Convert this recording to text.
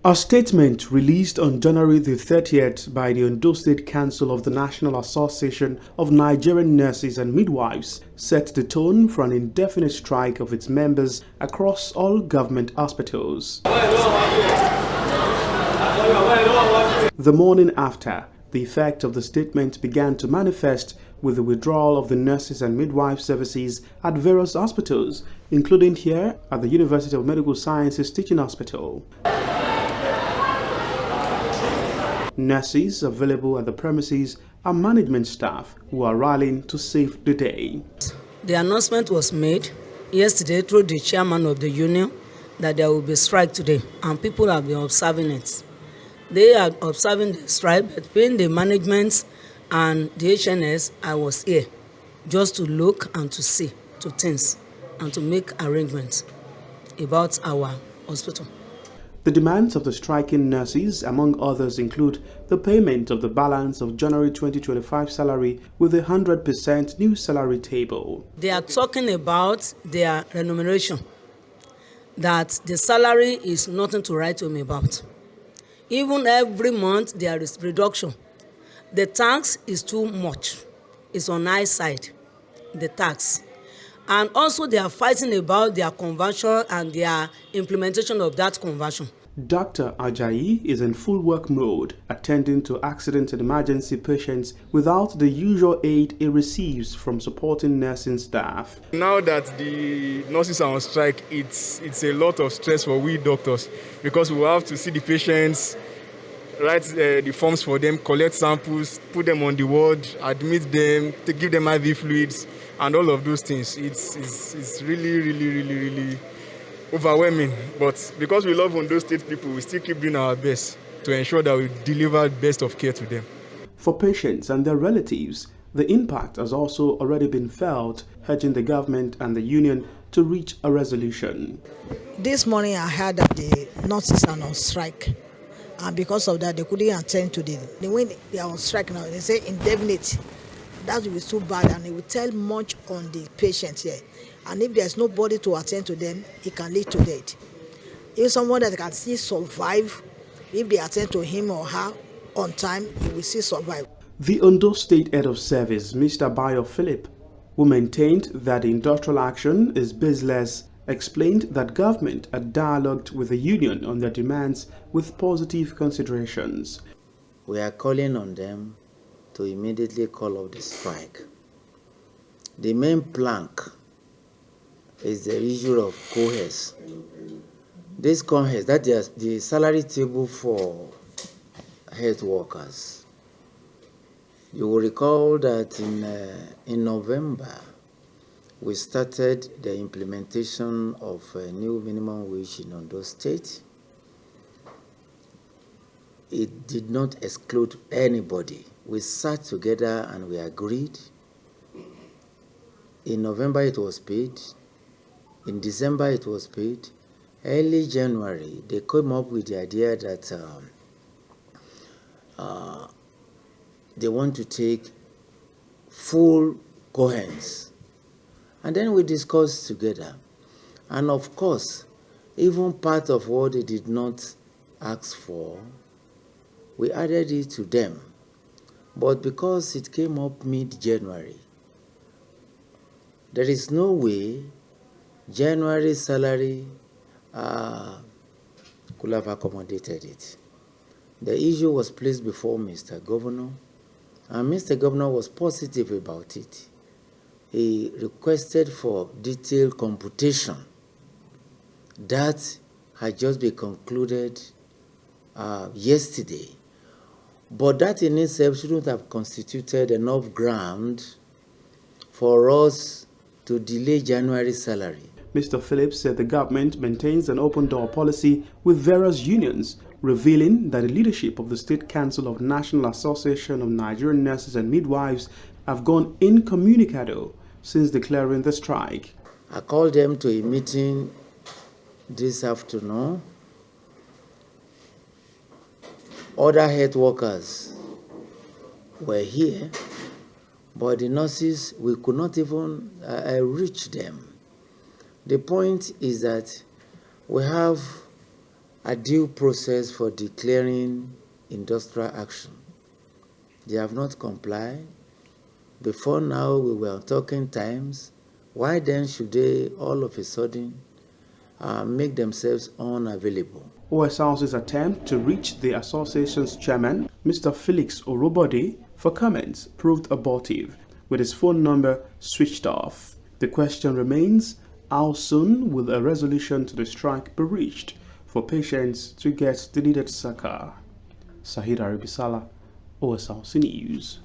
A statement released on January the 30th by the Ondo State Council of the National Association of Nigerian Nurses and Midwives set the tone for an indefinite strike of its members across all government hospitals. The morning after, the effect of the statement began to manifest with the withdrawal of the nurses and midwife services at various hospitals, including here at the University of Medical Sciences Teaching Hospital. Nurses available at the premises are management staff who are rallying to save the day. The announcement was made yesterday through the chairman of the union that there will be strike today, and people have been observing it. They are observing the strike between the management and the HNS. I was here just to look and to see to things and to make arrangements about our hospital. The demands of the striking nurses, among others, include the payment of the balance of January 2025 salary with a 100% new salary table. They are talking about their remuneration, that the salary is nothing to write home about. Even every month there is reduction. The tax is too much. It's on high side, the tax. And also they are fighting about their conversion and their implementation of that conversion. Dr. Ajayi is in full work mode, attending to accident and emergency patients without the usual aid he receives from supporting nursing staff. Now that the nurses are on strike, it's a lot of stress for we doctors because we have to see the patients, write the forms for them, collect samples, put them on the ward, admit them, to give them IV fluids, and all of those things. It's really overwhelming. But because we love Ondo State people, we still keep doing our best to ensure that we deliver best of care to them. For patients and their relatives, the impact has also already been felt, urging the government and the union to reach a resolution. This morning I heard that the nurses are on strike. And because of that, they couldn't attend to when they are on strike now, they say indefinite. That will be too bad, and it will tell much on the patient here. And if there's nobody to attend to them, it can lead to death. If someone that can still survive, if they attend to him or her on time, he will still survive. The Ondo State Head of Service, Mr. Bayo Philip, who maintained that industrial action is baseless, explained that government had dialogued with the union on their demands with positive considerations. We are calling on them to immediately call off the strike. The main plank is the issue of cohes. This cohes, that is the salary table for health workers. You will recall that in November, we started the implementation of a new minimum wage in Ondo State. It did not exclude anybody. We sat together and we agreed. In November it was paid. In December it was paid. Early January, they came up with the idea that they want to take full cohens. And then we discussed together. And of course, even part of what they did not ask for, we added it to them. But because it came up mid-January, there is no way January salary could have accommodated it. The issue was placed before Mr. Governor, and Mr. Governor was positive about it. He requested for detailed computation. That had just been concluded yesterday. But that in itself shouldn't have constituted enough ground for us to delay January salary. Mr. Phillips said the government maintains an open-door policy with various unions, revealing that the leadership of the State Council of National Association of Nigerian Nurses and Midwives have gone incommunicado since declaring the strike. I called them to a meeting this afternoon. Other health workers were here, but the nurses, we could not even reach them. The point is that we have a due process for declaring industrial action. They have not complied. Before now, we were talking times. Why then should they all of a sudden make themselves unavailable? OSRC's attempt to reach the association's chairman, Mr. Felix Orobode, for comments proved abortive, with his phone number switched off. The question remains, how soon will a resolution to the strike be reached for patients to get the needed succor? Zaheed Aribisala, OSRC News.